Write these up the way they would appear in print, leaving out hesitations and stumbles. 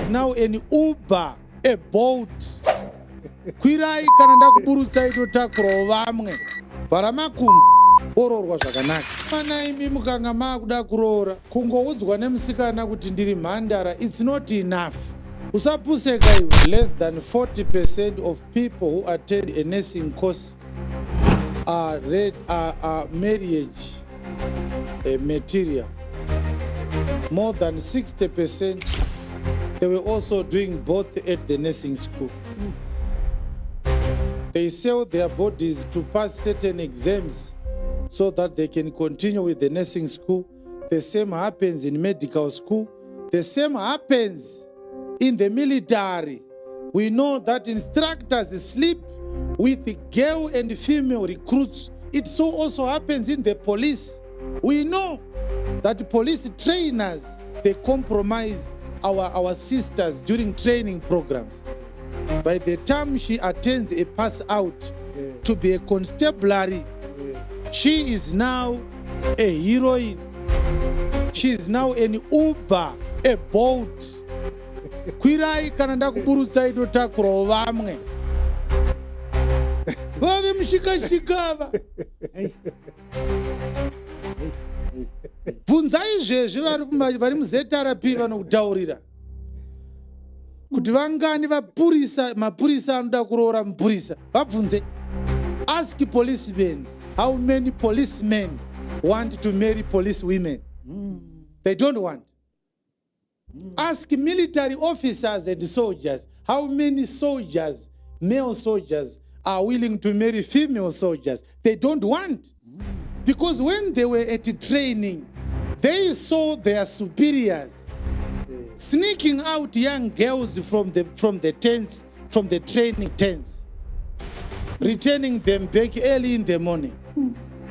is now an Uber, a boat. Kwirai kana ndakuburutsa itotakurawo vamwe. Varamakumbu ororwa zvakanaka. Kana imi mukanga makuda kuroora, kungoudzwa nemusikana kuti ndiri mhandara, it's not enough. Usapuseka iwe. Less than 40% of people who attend a nursing course are marriage material. More than 60%, they were also doing both at the nursing school. They sell their bodies to pass certain exams so that they can continue with the nursing school. The same happens in medical school. The same happens in the military. We know that instructors sleep with the girl and female recruits. It so also happens in the police. We know that police trainers, they compromise our sisters during training programs. By the time she attends a pass out to be a constabulary, she is now a heroine. She is now an Uber, a boat. Kwirai kana ndakuburutsa itotakurawo vamwe. Vave mushikashikava. Bvunzai izvezvi vari muzetarapi vanokutaurira. Kuti vangani mapurisa anoda kuroora mupurisa. Vabvunze. Ask policemen how many policemen want to marry police women. They don't want. Ask military officers and soldiers how many soldiers, male soldiers, are willing to marry female soldiers. They don't want. Because when they were at training, they saw their superiors sneaking out young girls from the tents, from the training tents, returning them back early in the morning.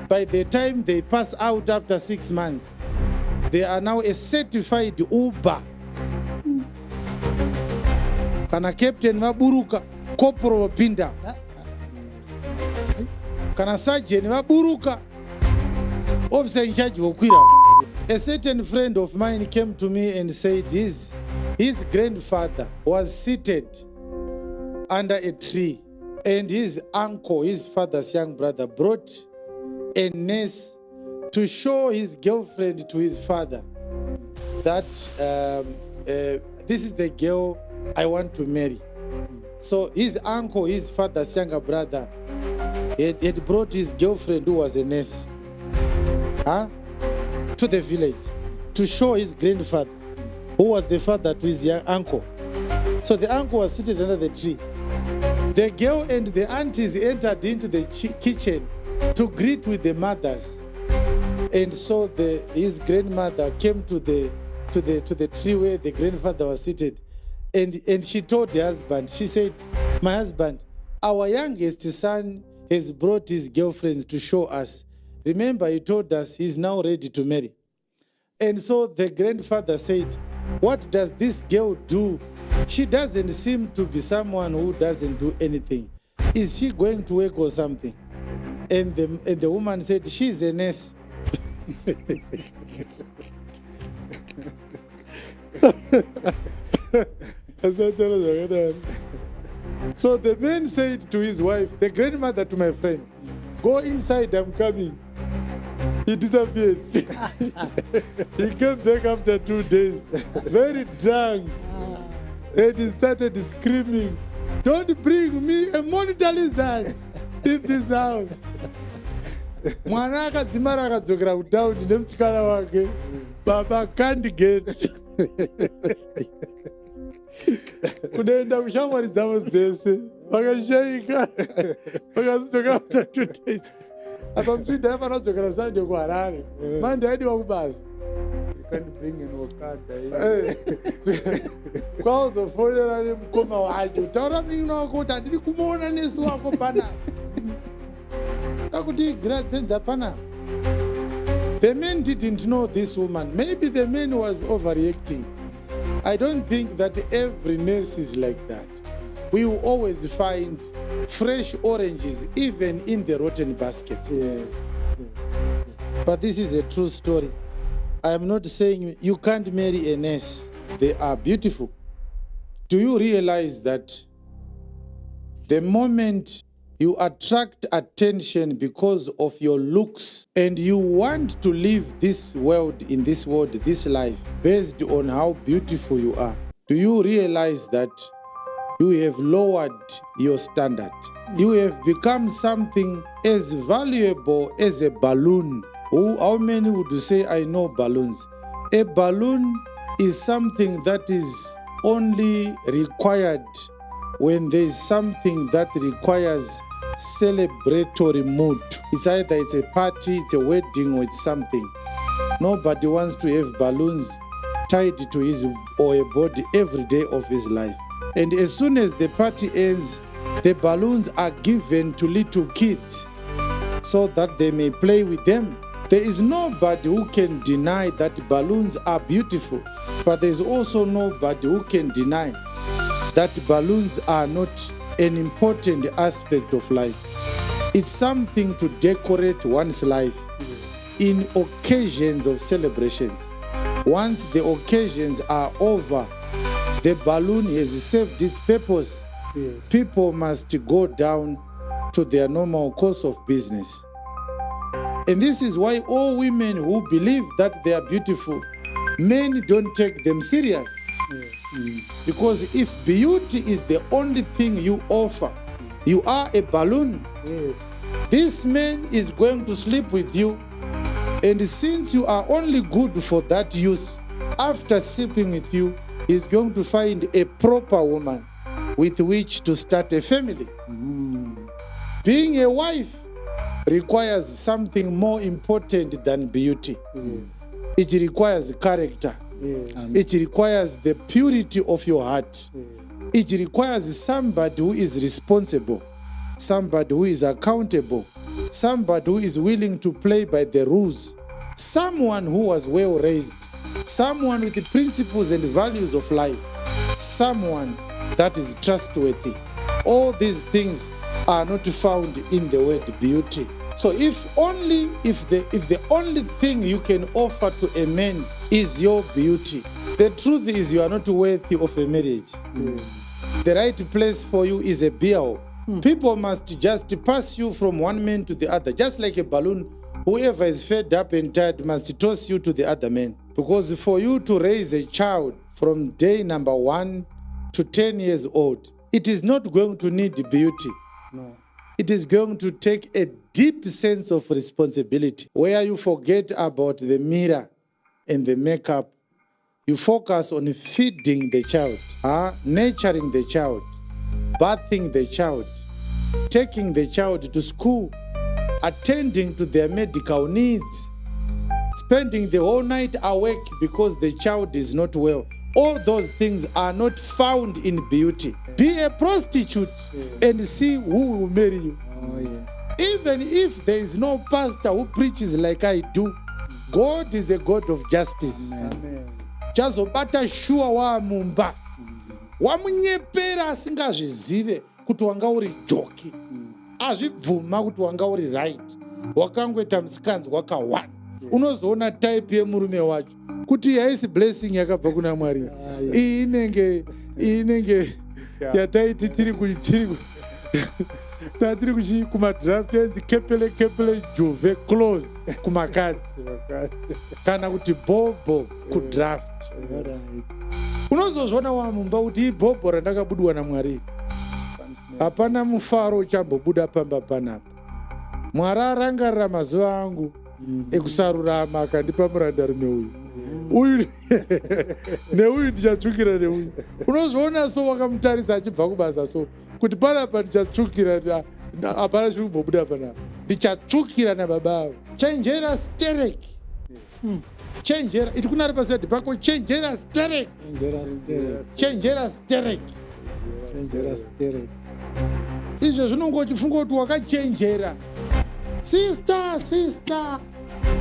By the time they pass out after 6 months, they are now a certified Uber. Kana captain vaburuka, corporal vapinda. Kana sergeant vaburuka, officer in charge vokwira. A certain friend of mine came to me and said his grandfather was seated under a tree, and his uncle, his father's young brother, brought a nurse to show his girlfriend to his father that this is the girl I want to marry. So his uncle, his father's younger brother, had brought his girlfriend, who was a nurse, to the village to show his grandfather, who was the father to his young uncle. So the uncle was seated under the tree. The girl and the aunties entered into the kitchen to greet with the mothers. And so his grandmother came to the tree where the grandfather was seated, and she told the husband, she said, "My husband, our youngest son has brought his girlfriends to show us. Remember, he told us he's now ready to marry." And so the grandfather said, "What does this girl do? She doesn't seem to be someone who doesn't do anything. Is she going to work or something?" And the woman said, "She's a nurse." So the man said to his wife, the grandmother to my friend, "Go inside, I'm coming." He disappeared. He came back after 2 days, very drunk, and he started screaming, "Don't bring me a monitor lizard in this house." Mwana akadzimara akadzokera kutaundi nemusikana wake, "Baba can't get." Kunoenda kushamwari dzavo dzese vakashaika, vakazodzoka after 2 days. Apa mtunda afanadzokera Sunday kuHarare, Monday aidiwa kubasa. You can't bring an Okada. Kwazofonera nemukoma wacho, "Taura munin'ina wako kuti handiri kumuona nesi wako panapa." Takuti igiradzenza panapa. The man didn't know this woman. Maybe the man was overreacting. I don't think that every nurse is like that. We will always find fresh oranges even in the rotten basket. Yes. But this is a true story. I am not saying you can't marry a nurse. They are beautiful. Do you realize that the moment you attract attention because of your looks and you want to live this world, this life, based on how beautiful you are, do you realize that you have lowered your standard? You have become something as valuable as a balloon. How many would say, I know balloons? A balloon is something that is only required when there is something that requires celebratory mood. It's either it's a party, it's a wedding, or it's something. Nobody wants to have balloons tied to his or her body every day of his life. And as soon as the party ends, the balloons are given to little kids so that they may play with them. There is nobody who can deny that balloons are beautiful, but there's also nobody who can deny that balloons are not an important aspect of life. It's something to decorate one's life in occasions of celebrations. Once the occasions are over, the balloon has served its purpose. Yes. People must go down to their normal course of business. And this is why all women who believe that they are beautiful, men don't take them serious. Yes. Because if beauty is the only thing you offer, you are a balloon. Yes. This man is going to sleep with you, and since you are only good for that use, after sleeping with you, he's going to find a proper woman with which to start a family. Being a wife requires something more important than beauty. Yes. It requires character. Yes. It requires the purity of your heart. Yes. It requires somebody who is responsible, somebody who is accountable, somebody who is willing to play by the rules, someone who was well raised, someone with the principles and values of life, someone that is trustworthy. All these things are not found in the word beauty. So if the only thing you can offer to a man is your beauty, the truth is you are not worthy of a marriage. The right place for you is a beer hall. People must just pass you from one man to the other, just like a balloon. Whoever is fed up and tired must toss you to the other man. Because for you to raise a child from day number 1 to 10 years old, it is not going to need beauty. No. It is going to take a deep sense of responsibility where you forget about the mirror and the makeup. You focus on feeding the child, nurturing the child, bathing the child, taking the child to school, attending to their medical needs, spending the whole night awake because the child is not well. All those things are not found in beauty. Be a prostitute and see who will marry you. Oh, yeah. Even if there is no pastor who preaches like I do, God is a God of justice. Amen. Chazobata shua wa mumba. Wamunyepera asingazvizive kuti wanga uri joki. Azvibvuma kuti wanga uri right. Wakangoita musikanzi waka-1. Unozoona type yemurume wacho kuti haisi blessing yakabva kuna Mwari. Iyi inenge yataiti tiri kumadraft enzi kepele juve close kumakadzi kana kuti bhobho kudraft. Unozozvona wamumba kuti ibhobho randakabudwa naMwari. Hapana mufaro uchambobuda pamba panapa. Mwari arangarira mazuva angu ekusarurama akandipa murandarume uyu neuyu ndichatsvukira neuyu. Unozviona so wakamutarisa achibva kubasa so kuti panapa ndichatsvukira, hapana zviri kumbobuda panapa, ndichatsvukira nababa avo. Chenjera stereki. Chenjera iti kunari pasadi pako. Chenjera stereki. Chenjera stereki. Izvo zvinongochifunga kuti wakachenjera. Sister,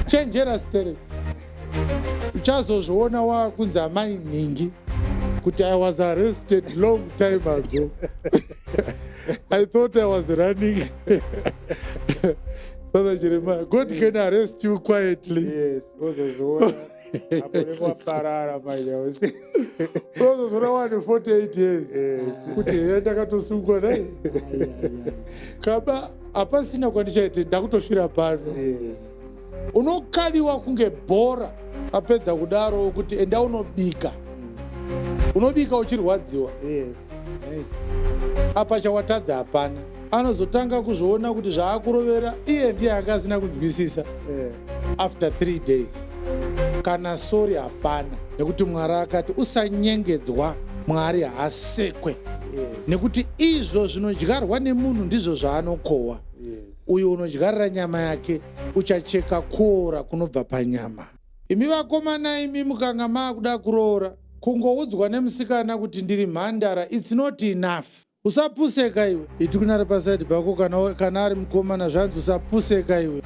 chenjera stereki. Uchazozviona wakunzi amai nhingi kuti I was arrested long time ago. I thought I was running. Father Jeremiah, God can arrest you quietly. Yes. Parara mayosi. Zora 148 years kuti ndakatosungwa dai kaba apasina kwandichaite ndakutofira pano. Unokaviwa kunge bhora apedza kudaro kuti enda unobika. Unobika uchirwadziwa. Apa chawatadza hapana. Anozotanga kuzoona kuti zvaakurovera iye ndiye akasina kunzwisisa after 3 days. Kana sori hapana, nekuti Mwari akati usanyengedzwa, Mwari haasekwe. Nekuti izvo zvinodyarwa nemunhu ndizvo zvaanokohwa. Uyo unodyarira nyama yake uchacheka kuora kunobva panyama. Imi vakomana imi mukanga maakuda kuroora, kungoudzwa nemusikana kuti ndiri mhandara, it's not enough. Usapuseka iwe. Iti kunare pasaidi pako kana ari mukomana zvanzi usapuseka iwe.